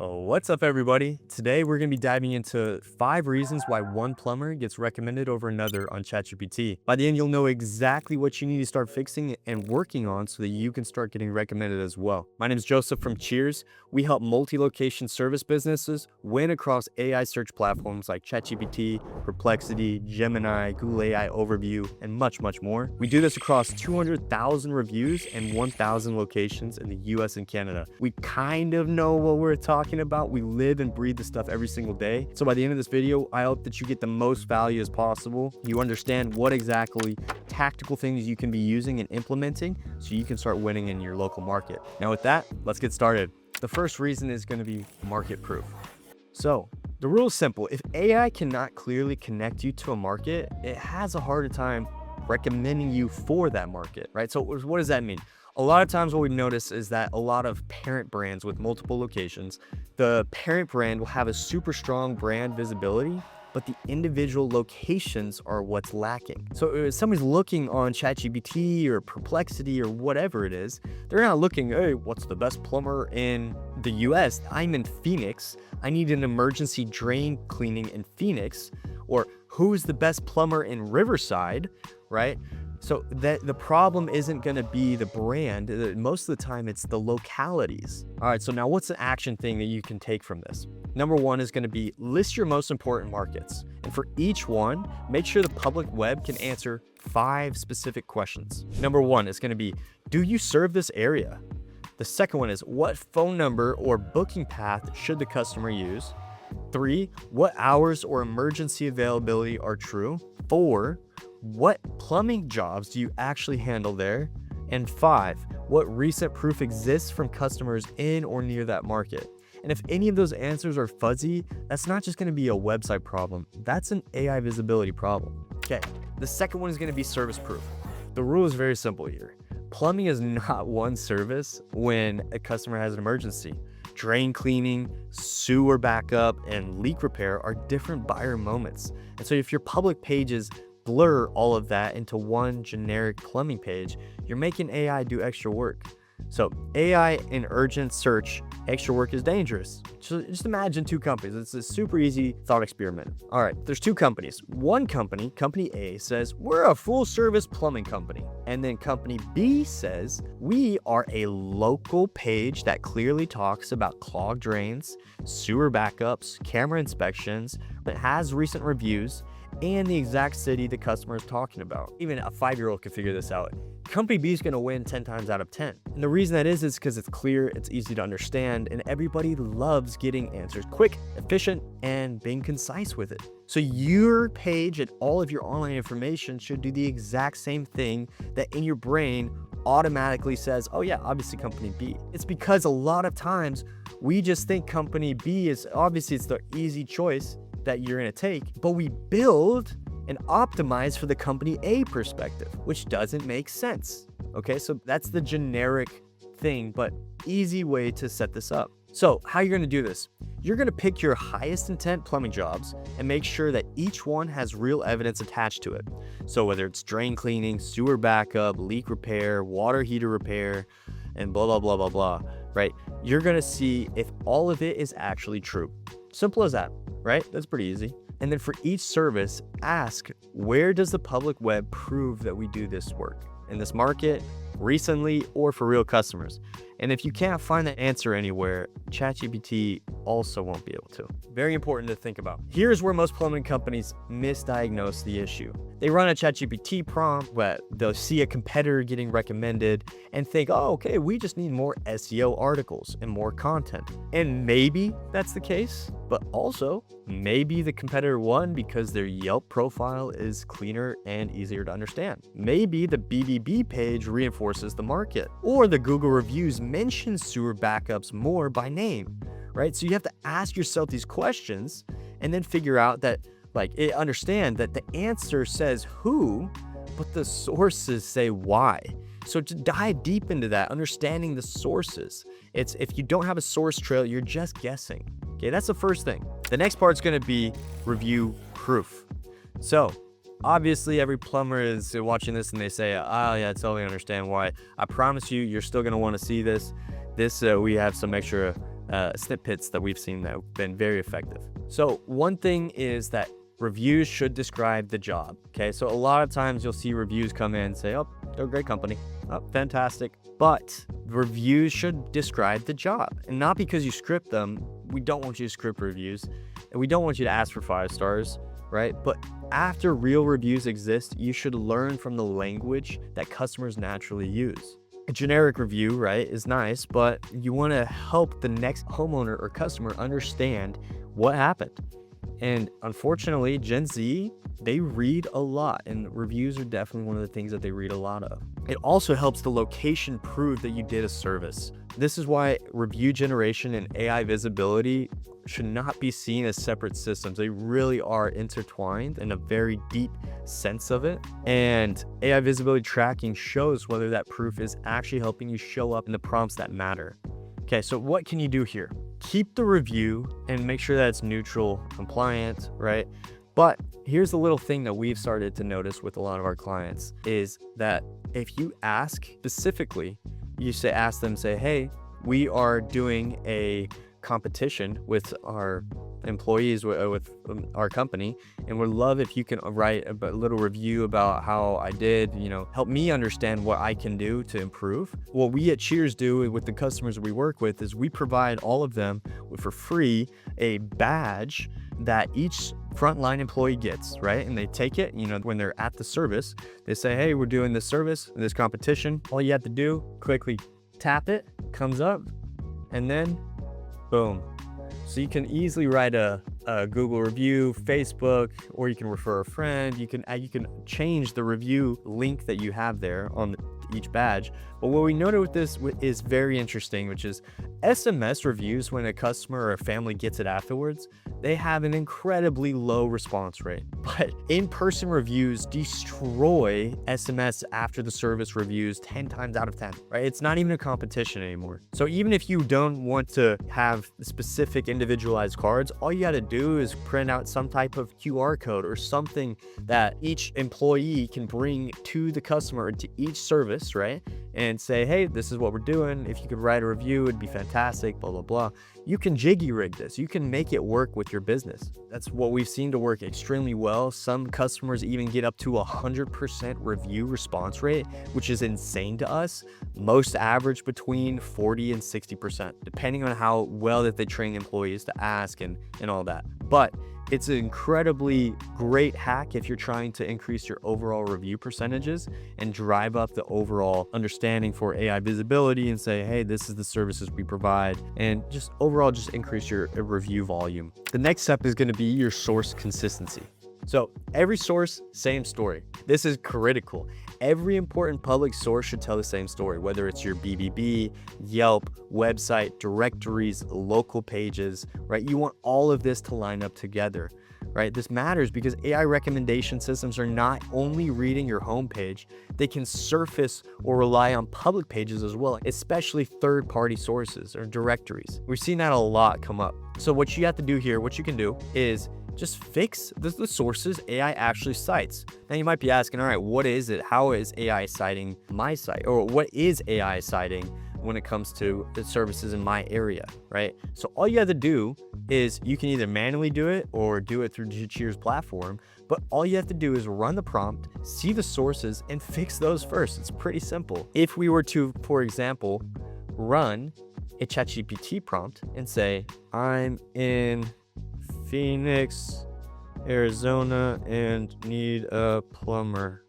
Oh, what's up, everybody? Today, we're going to be diving into 5 reasons why one plumber gets recommended over another on ChatGPT. By the end, you'll know exactly what you need to start fixing and working on so that you can start getting recommended as well. My name is Joseph from Cheers. We help multi-location service businesses win across AI search platforms like ChatGPT, Perplexity, Gemini, Google AI Overview, and much, much more. We do this across 200,000 reviews and 1,000 locations in the US and Canada. We kind of know what we're talking about. We live and breathe this stuff every single day. So by the end of this video, I hope that you get the most value as possible. You understand what exactly tactical things you can be using and implementing so you can start winning in your local market. Now with that, let's get started. The first reason is going to be market proof. So the rule is simple. If AI cannot clearly connect you to a market, it has a harder time recommending you for that market, right? So what does that mean? A lot of times what we've noticed is that a lot of parent brands with multiple locations, the parent brand will have a super strong brand visibility, but the individual locations are what's lacking. So if somebody's looking on ChatGPT or Perplexity or whatever it is, they're not looking, hey, what's the best plumber in the US? I'm in Phoenix. I need an emergency drain cleaning in Phoenix. Or who's the best plumber in Riverside, right? So that the problem isn't going to be the brand. Most of the time, it's the localities. All right, so now what's the action thing that you can take from this? Number one is going to be list your most important markets. And for each one, make sure the public web can answer 5 specific questions. Number one is going to be, do you serve this area? The second one is, what phone number or booking path should the customer use? 3, what hours or emergency availability are true? 4, what plumbing jobs do you actually handle there? And 5, what recent proof exists from customers in or near that market? And if any of those answers are fuzzy, that's not just going to be a website problem. That's an AI visibility problem. Okay, the second one is going to be service proof. The rule is very simple here. Plumbing is not one service when a customer has an emergency. Drain cleaning, sewer backup, and leak repair are different buyer moments. And so if your public pages blur all of that into one generic plumbing page, you're making AI do extra work. So AI in urgent search, extra work is dangerous. So just imagine 2 companies. It's a super easy thought experiment. All right, there's 2 companies. One company, company A, says, we're a full service plumbing company. And then company B says, we are a local page that clearly talks about clogged drains, sewer backups, camera inspections, that has recent reviews, and the exact city the customer is talking about. Even a 5-year-old can figure this out. Company B is going to win 10 times out of 10. And the reason that is because it's clear, it's easy to understand, and everybody loves getting answers quick, efficient, and being concise with it. So your page and all of your online information should do the exact same thing that in your brain automatically says, oh yeah, obviously company B. It's because a lot of times we just think company B is obviously it's the easy choice that you're going to take, but we build and optimize for the company A perspective, which doesn't make sense. Okay, so that's the generic thing, but easy way to set this up. So how you're going to do this? You're going to pick your highest intent plumbing jobs and make sure that each one has real evidence attached to it. So whether it's drain cleaning, sewer backup, leak repair, water heater repair, and blah, blah, blah, blah, blah, right? You're going to see if all of it is actually true. Simple as that, right? That's pretty easy. And then for each service, ask, where does the public web prove that we do this work? In this market, recently, or for real customers? And if you can't find the answer anywhere, ChatGPT also won't be able to. Very important to think about. Here's where most plumbing companies misdiagnose the issue. They run a ChatGPT prompt, but they'll see a competitor getting recommended and think, oh, okay, we just need more SEO articles and more content. And maybe that's the case, but also maybe the competitor won because their Yelp profile is cleaner and easier to understand. Maybe the BBB page reinforces the market, or the Google reviews mention sewer backups more by name, right? So you have to ask yourself these questions and then figure out that, understand that the answer says who, but the sources say why. So to dive deep into that, understanding the sources, it's if you don't have a source trail, you're just guessing. Okay, that's the first thing. The next part is going to be review proof. So obviously every plumber is watching this and they say, oh yeah, I totally understand why. I promise you, you're still going to want to see this. We have some extra snippets that we've seen that have been very effective. So one thing is that reviews should describe the job. Okay, so a lot of times you'll see reviews come in and say, oh, they're a great company. Oh, fantastic. But reviews should describe the job, and not because you script them. We don't want you to script reviews, and we don't want you to ask for 5 stars, right? But after real reviews exist, you should learn from the language that customers naturally use. A generic review, right, is nice, but you want to help the next homeowner or customer understand what happened. And unfortunately, Gen Z, they read a lot, and reviews are definitely one of the things that they read a lot of. It also helps the location prove that you did a service. This is why review generation and AI visibility should not be seen as separate systems. They really are intertwined in a very deep sense of it. And AI visibility tracking shows whether that proof is actually helping you show up in the prompts that matter. Okay, so what can you do here? Keep the review and make sure that it's neutral, compliant, right? But here's the little thing that we've started to notice with a lot of our clients is that if you ask specifically, ask them, say, hey, we are doing a competition with our employees with our company, and would love if you can write a little review about how I did, help me understand what I can do to improve. What we at Cheers do with the customers we work with is we provide all of them for free a badge that each frontline employee gets, right? And they take it, when they're at the service, they say, hey, we're doing this service, this competition. All you have to do, quickly tap it, comes up, and then boom. So you can easily write a Google review, Facebook, or you can refer a friend. You can change the review link that you have there on each badge. But what we noted with this is very interesting, which is SMS reviews, when a customer or a family gets it afterwards, they have an incredibly low response rate. But in-person reviews destroy SMS after the service reviews 10 times out of 10, right? It's not even a competition anymore. So even if you don't want to have specific individualized cards, all you got to do is print out some type of QR code or something that each employee can bring to the customer, to each service, right? And say, hey, this is what we're doing. If you could write a review, it'd be fantastic, blah, blah, blah. You can jiggy rig this. You can make it work with your business. That's what we've seen to work extremely well. Some customers even get up to 100% review response rate, which is insane to us. Most average between 40 and 60%, depending on how well that they train employees to ask and all that. But it's an incredibly great hack if you're trying to increase your overall review percentages and drive up the overall understanding for AI visibility and say, hey, this is the services we provide, and just overall just increase your review volume. The next step is going to be your source consistency. So every source, same story. This is critical. Every important public source should tell the same story, whether it's your BBB, Yelp, website, directories, local pages, right? You want all of this to line up together, right? This matters because AI recommendation systems are not only reading your homepage, they can surface or rely on public pages as well, especially third-party sources or directories. We've seen that a lot come up. So what you have to do here, what you can do is just fix the sources AI actually cites. Now you might be asking, all right, what is it? How is AI citing my site? Or what is AI citing when it comes to the services in my area, right? So all you have to do is you can either manually do it or do it through Cheers platform, but all you have to do is run the prompt, see the sources, and fix those first. It's pretty simple. If we were to, for example, run a ChatGPT prompt and say, I'm in Phoenix, Arizona, and need a plumber.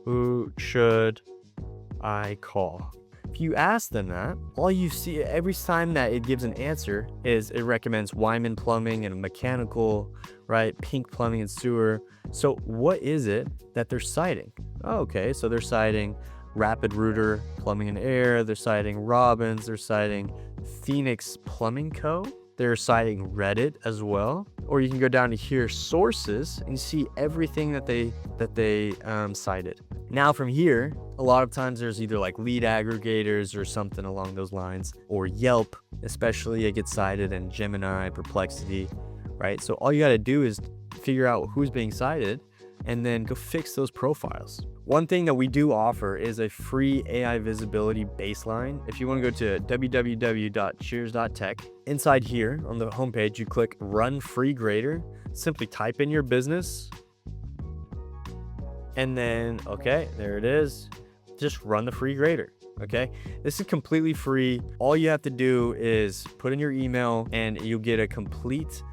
Who should I call? If you ask them that, all you see every time that it gives an answer is it recommends Wyman Plumbing and mechanical, right? Pink Plumbing and Sewer. So what is it that they're citing? Oh, okay, so they're citing Rapid Rooter Plumbing and Air. They're citing Robbins. They're citing Phoenix Plumbing Co. They're citing Reddit as well. Or you can go down to here, sources, and see everything that they cited. Now from here, a lot of times there's either like lead aggregators or something along those lines, or Yelp, especially it gets cited in Gemini, Perplexity, right? So all you got to do is figure out who's being cited and then go fix those profiles. One thing that we do offer is a free AI visibility baseline. If you want to go to www.cheers.tech, inside here on the homepage, you click Run Free Grader. Simply type in your business, and then, okay, there it is. Just run the free grader. Okay, this is completely free. All you have to do is put in your email and you'll get a complete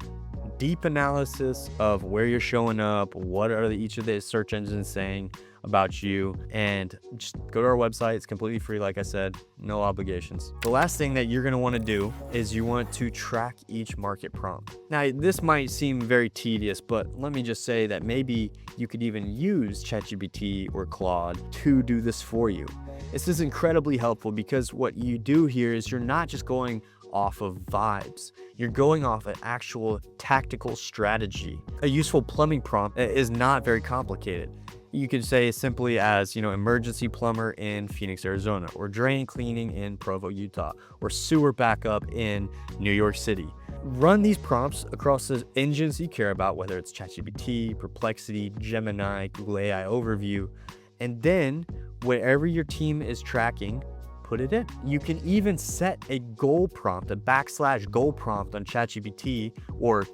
deep analysis of where you're showing up, what are each of the search engines saying about you, and just go to our website. It's completely free, like I said, no obligations. The last thing that you're going to want to do is you want to track each market prompt. Now, this might seem very tedious, but let me just say that maybe you could even use ChatGPT or Claude to do this for you. This is incredibly helpful because what you do here is you're not just going off of vibes. You're going off an actual tactical strategy. A useful plumbing prompt is not very complicated. You could say simply as, emergency plumber in Phoenix, Arizona, or drain cleaning in Provo, Utah, or sewer backup in New York City. Run these prompts across the engines you care about, whether it's ChatGPT, Perplexity, Gemini, Google AI Overview, and then wherever your team is tracking, put it in. You can even set a goal prompt, a \goal prompt on ChatGPT or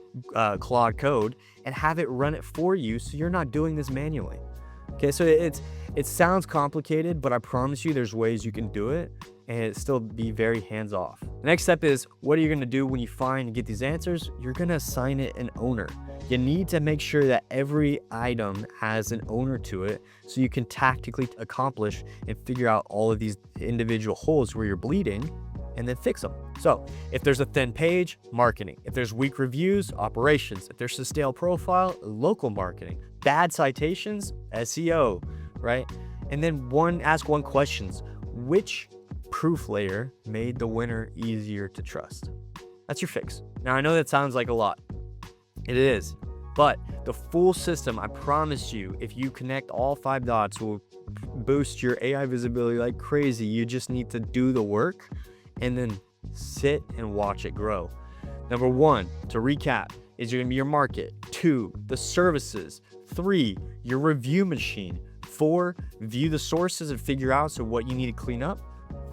Claude Code, and have it run it for you so you're not doing this manually. Okay, so it sounds complicated, but I promise you there's ways you can do it and it still be very hands-off. The next step is, what are you gonna do when you find and get these answers? You're gonna assign it an owner. You need to make sure that every item has an owner to it so you can tactically accomplish and figure out all of these individual holes where you're bleeding and then fix them. So if there's a thin page, marketing. If there's weak reviews, operations. If there's a stale profile, local marketing. Bad citations, SEO, right? And then ask one question: which proof layer made the winner easier to trust? That's your fix. Now, I know that sounds like a lot. It is, but the full system, I promise you, if you connect all 5 dots, will boost your AI visibility like crazy. You just need to do the work and then sit and watch it grow. Number 1, to recap, is going to be your market. 2, the services. 3, your review machine. 4, view the sources and figure out what you need to clean up.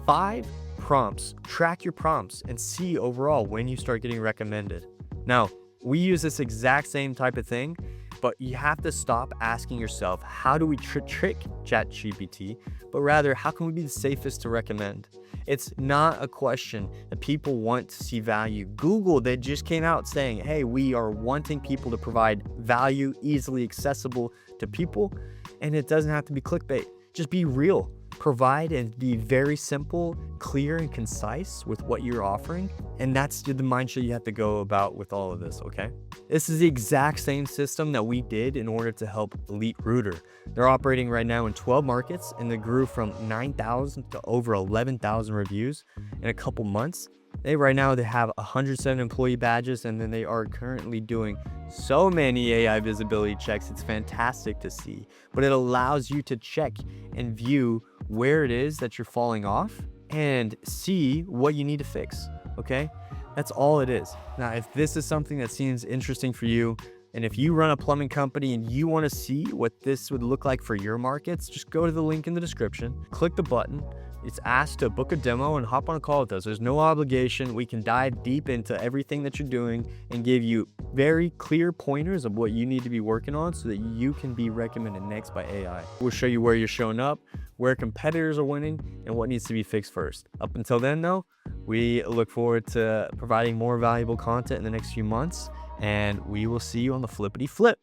5, prompts. Track your prompts and see overall when you start getting recommended. Now, we use this exact same type of thing, but you have to stop asking yourself, how do we trick ChatGPT, but rather, how can we be the safest to recommend? It's not a question that people want to see value. Google, they just came out saying, hey, we are wanting people to provide value easily accessible to people, and it doesn't have to be clickbait. Just be real. Provide and be very simple, clear, and concise with what you're offering. And that's the mindset you have to go about with all of this, okay? This is the exact same system that we did in order to help Elite Rooter. They're operating right now in 12 markets, and they grew from 9,000 to over 11,000 reviews in a couple months. They have 107 employee badges, and then they are currently doing so many AI visibility checks. It's fantastic to see, but it allows you to check and view where it is that you're falling off and see what you need to fix. Okay, that's all it is. Now, if this is something that seems interesting for you, and if you run a plumbing company and you want to see what this would look like for your markets, just go to the link in the description, click the button. It's asked to book a demo and hop on a call with us. There's no obligation. We can dive deep into everything that you're doing and give you very clear pointers of what you need to be working on so that you can be recommended next by AI. We'll show you where you're showing up, where competitors are winning, and what needs to be fixed first. Up until then, though, we look forward to providing more valuable content in the next few months, and we will see you on the flippity flip.